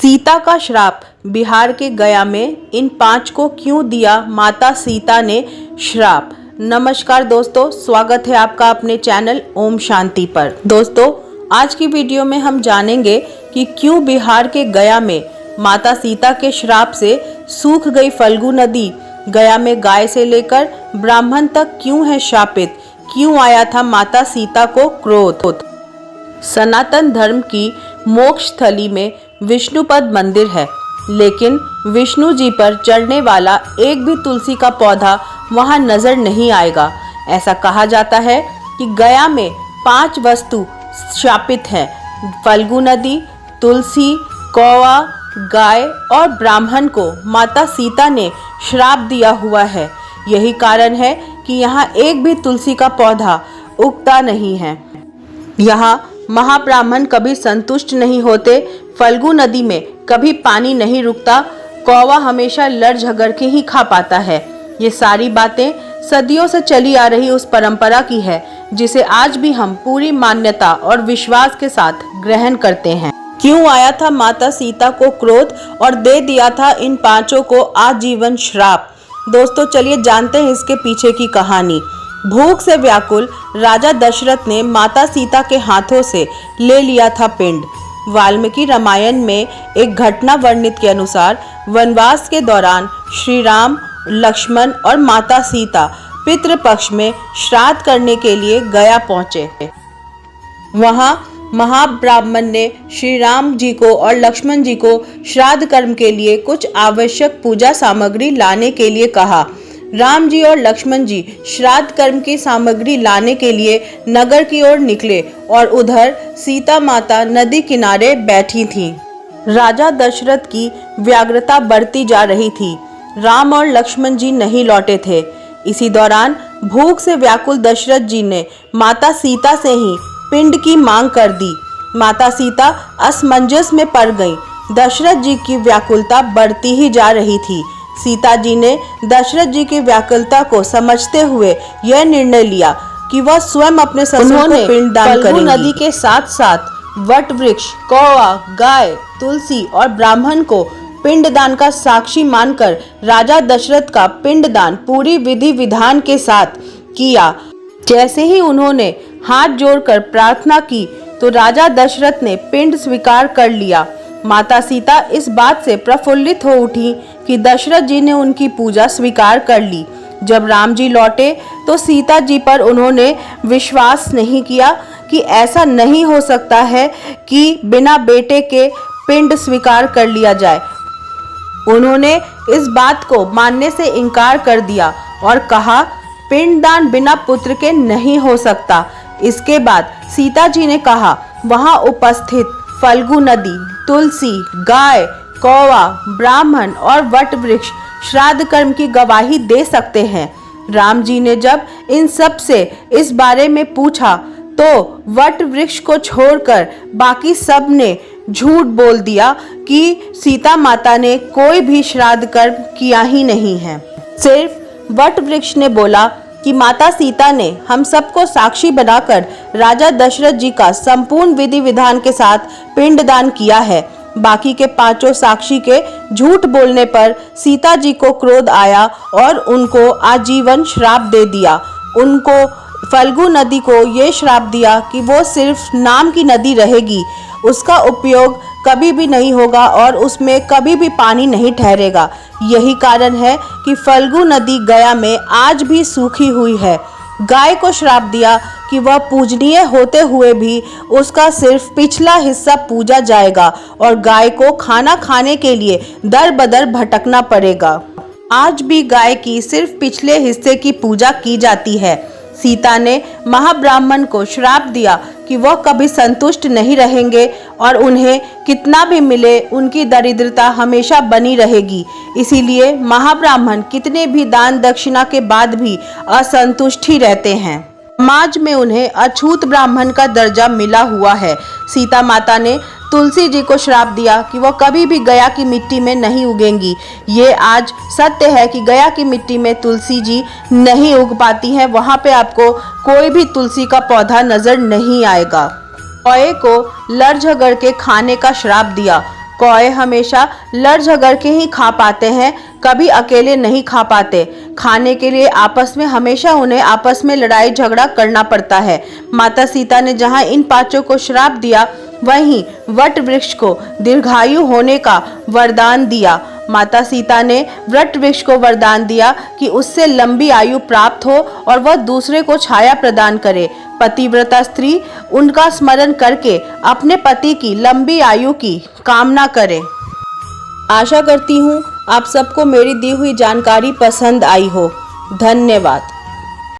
सीता का श्राप। बिहार के गया में इन 5 को क्यों दिया माता सीता ने श्राप। नमस्कार दोस्तों, स्वागत है आपका अपने चैनल ओम शांति पर। दोस्तों, आज की वीडियो में हम जानेंगे कि क्यों बिहार के गया में माता सीता के श्राप से सूख गई फल्गु नदी, गया में गाय से लेकर ब्राह्मण तक क्यों है शापित, क्यों आया था माता सीता को क्रोध। सनातन धर्म की मोक्ष स्थली में विष्णुपद मंदिर है, लेकिन विष्णु जी पर चढ़ने वाला एक भी तुलसी का पौधा वहां नजर नहीं आएगा। ऐसा कहा जाता है कि गया में 5 वस्तु शापित हैं: फल्गु नदी, तुलसी, कौवा, गाय और ब्राह्मण को माता सीता ने श्राप दिया हुआ है। यही कारण है कि यहाँ एक भी तुलसी का पौधा उगता नहीं है। यहाँ महाब्राह्मण कभी संतुष्ट नहीं होते, फल्गु नदी में कभी पानी नहीं रुकता, कौवा हमेशा लड़ झगड़ के ही खा पाता है। ये सारी बातें सदियों से चली आ रही उस परंपरा की है जिसे आज भी हम पूरी मान्यता और विश्वास के साथ ग्रहण करते हैं। क्यों आया था माता सीता को क्रोध और दे दिया था इन 5 को आजीवन श्राप। दोस्तों, चलिए जानते हैं इसके पीछे की कहानी। भूख से व्याकुल राजा दशरथ ने माता सीता के हाथों से ले लिया था पिंड। वाल्मीकि रामायण में एक घटना वर्णित के अनुसार वनवास के दौरान श्री राम, लक्ष्मण और माता सीता पितृपक्ष में श्राद्ध करने के लिए गया पहुंचे। वहां महाब्राह्मण ने श्री राम जी को और लक्ष्मण जी को श्राद्ध कर्म के लिए कुछ आवश्यक पूजा सामग्री लाने के लिए कहा। राम जी और लक्ष्मण जी श्राद्ध कर्म की सामग्री लाने के लिए नगर की ओर निकले और उधर सीता माता नदी किनारे बैठी थीं। राजा दशरथ की व्यग्रता बढ़ती जा रही थी। राम और लक्ष्मण जी नहीं लौटे थे। इसी दौरान भूख से व्याकुल दशरथ जी ने माता सीता से ही पिंड की मांग कर दी। माता सीता असमंजस में पड़ गईं। दशरथ जी की व्याकुलता बढ़ती ही जा रही थी। सीता जी ने दशरथ जी की व्याकुलता को समझते हुए यह निर्णय लिया कि वह स्वयं अपने ससुर को पिंडदान करेंगी। नदी के साथ साथ वट वृक्ष, कौवा, गाय, तुलसी और ब्राह्मण को पिंडदान का साक्षी मानकर राजा दशरथ का पिंडदान पूरी विधि विधान के साथ किया। जैसे ही उन्होंने हाथ जोड़कर प्रार्थना की तो राजा दशरथ ने पिंड स्वीकार कर लिया। माता सीता इस बात से प्रफुल्लित हो उठी कि दशरथ जी ने उनकी पूजा स्वीकार कर ली। जब राम जी लौटे तो सीता जी पर उन्होंने विश्वास नहीं किया कि ऐसा नहीं हो सकता है कि बिना बेटे के पिंड स्वीकार कर लिया जाए। उन्होंने इस बात को मानने से इनकार कर दिया और कहा, पिंडदान बिना पुत्र के नहीं हो सकता। इसके बाद सीता जी ने कहा, वहां उपस्थित फल्गु नदी, तुलसी, गाय, कौवा, ब्राह्मण और वट वृक्ष श्राद्ध कर्म की गवाही दे सकते हैं। राम जी ने जब इन सब से इस बारे में पूछा तो वट वृक्ष को छोड़कर बाकी सब ने झूठ बोल दिया कि सीता माता ने कोई भी श्राद्ध कर्म किया ही नहीं है। सिर्फ वट वृक्ष ने बोला कि माता सीता ने हम सबको साक्षी बनाकर राजा दशरथ जी का संपूर्ण विधि विधान के साथ पिंडदान किया है। बाकी के 5 साक्षी के झूठ बोलने पर सीता जी को क्रोध आया और उनको आजीवन श्राप दे दिया। उनको फल्गु नदी को ये श्राप दिया कि वो सिर्फ नाम की नदी रहेगी, उसका उपयोग कभी भी नहीं होगा और उसमें कभी भी पानी नहीं ठहरेगा। यही कारण है कि फल्गु नदी गया में आज भी सूखी हुई है। गाय को श्राप दिया कि वह पूजनीय होते हुए भी उसका सिर्फ पिछला हिस्सा पूजा जाएगा और गाय को खाना खाने के लिए दर बदर भटकना पड़ेगा। आज भी गाय की सिर्फ पिछले हिस्से की पूजा की जाती है। सीता ने महाब्राह्मण को श्राप दिया कि वह कभी संतुष्ट नहीं रहेंगे और उन्हें कितना भी मिले उनकी दरिद्रता हमेशा बनी रहेगी। इसीलिए महाब्राह्मण कितने भी दान दक्षिणा के बाद भी असंतुष्ट ही रहते हैं। समाज में उन्हें अछूत ब्राह्मण का दर्जा मिला हुआ है। सीता माता ने तुलसी जी को श्राप दिया कि वह कभी भी गया की मिट्टी में नहीं उगेंगी। ये आज सत्य है कि गया की मिट्टी में तुलसी जी नहीं उग पाती हैं। वहाँ पे आपको कोई भी तुलसी का पौधा नजर नहीं आएगा। कौए को लड़ झगड़ के खाने का श्राप दिया। कौए हमेशा लड़ झगड़ के ही खा पाते हैं, कभी अकेले नहीं खा पाते। खाने के लिए आपस में हमेशा उन्हें आपस में लड़ाई झगड़ा करना पड़ता है। माता सीता ने जहाँ इन पांचों को श्राप दिया, वहीं वट वृक्ष को दीर्घायु होने का वरदान दिया। माता सीता ने वट वृक्ष को वरदान दिया कि उससे लंबी आयु प्राप्त हो और वह दूसरे को छाया प्रदान करे। पतिव्रता स्त्री उनका स्मरण करके अपने पति की लंबी आयु की कामना करे। आशा करती हूँ आप सबको मेरी दी हुई जानकारी पसंद आई हो। धन्यवाद।